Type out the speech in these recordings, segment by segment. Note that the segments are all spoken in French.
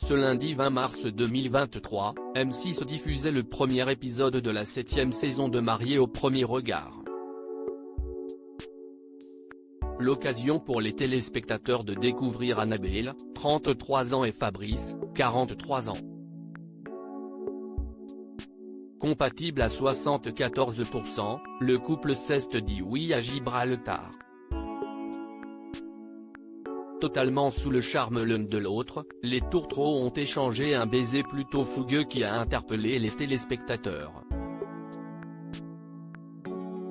Ce lundi 20 mars 2023, M6 diffusait le premier épisode de la 7e saison de Mariés au premier regard. L'occasion pour les téléspectateurs de découvrir Annabelle, 33 ans et Fabrice, 43 ans. Compatible à 74%, le couple s'est dit oui à Gibraltar. Totalement sous le charme l'un de l'autre, les tourtereaux ont échangé un baiser plutôt fougueux qui a interpellé les téléspectateurs.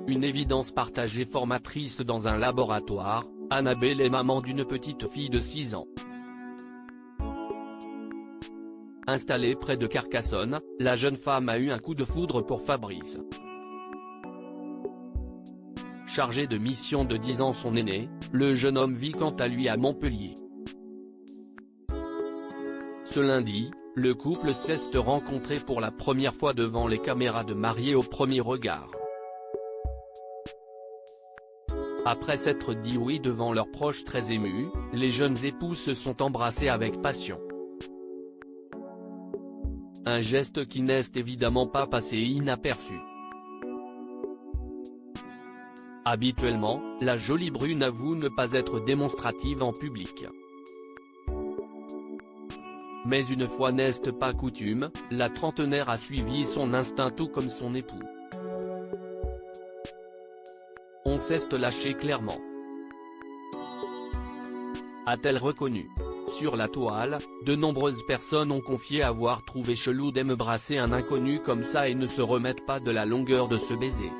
Une évidence partagée formatrice dans un laboratoire, Annabelle est maman d'une petite fille de 6 ans. Installée près de Carcassonne, la jeune femme a eu un coup de foudre pour Fabrice. Chargé de mission de 10 ans son aîné, le jeune homme vit quant à lui à Montpellier. Ce lundi, le couple s'est rencontré pour la première fois devant les caméras de Mariés au premier regard. Après s'être dit oui devant leurs proches très émus, les jeunes époux se sont embrassés avec passion. Un geste qui n'est évidemment pas passé inaperçu. Habituellement, la jolie brune avoue ne pas être démonstrative en public. Mais une fois n'est pas coutume, la trentenaire a suivi son instinct tout comme son époux. On s'est lâché clairement, a-t-elle reconnu. Sur la toile, de nombreuses personnes ont confié avoir trouvé chelou d'aimer brasser un inconnu comme ça et ne se remettent pas de la longueur de ce baiser.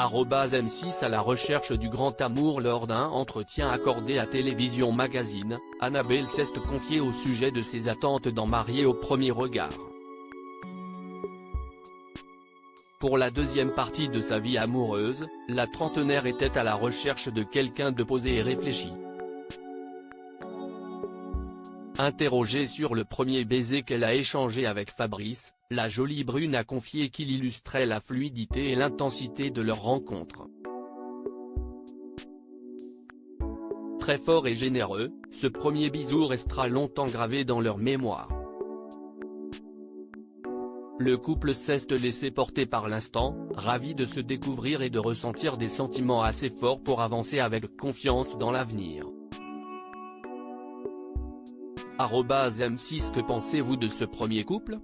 @M6 à la recherche du grand amour. Lors d'un entretien accordé à Télévision Magazine, Annabelle s'est confiée au sujet de ses attentes dans Mariés au premier regard. Pour la deuxième partie de sa vie amoureuse, la trentenaire était à la recherche de quelqu'un de posé et réfléchi. Interrogée sur le premier baiser qu'elle a échangé avec Fabrice, la jolie brune a confié qu'il illustrait la fluidité et l'intensité de leur rencontre. Très fort et généreux, ce premier bisou restera longtemps gravé dans leur mémoire. Le couple s'est laissé porter par l'instant, ravi de se découvrir et de ressentir des sentiments assez forts pour avancer avec confiance dans l'avenir. @M6 Que pensez-vous de ce premier couple ?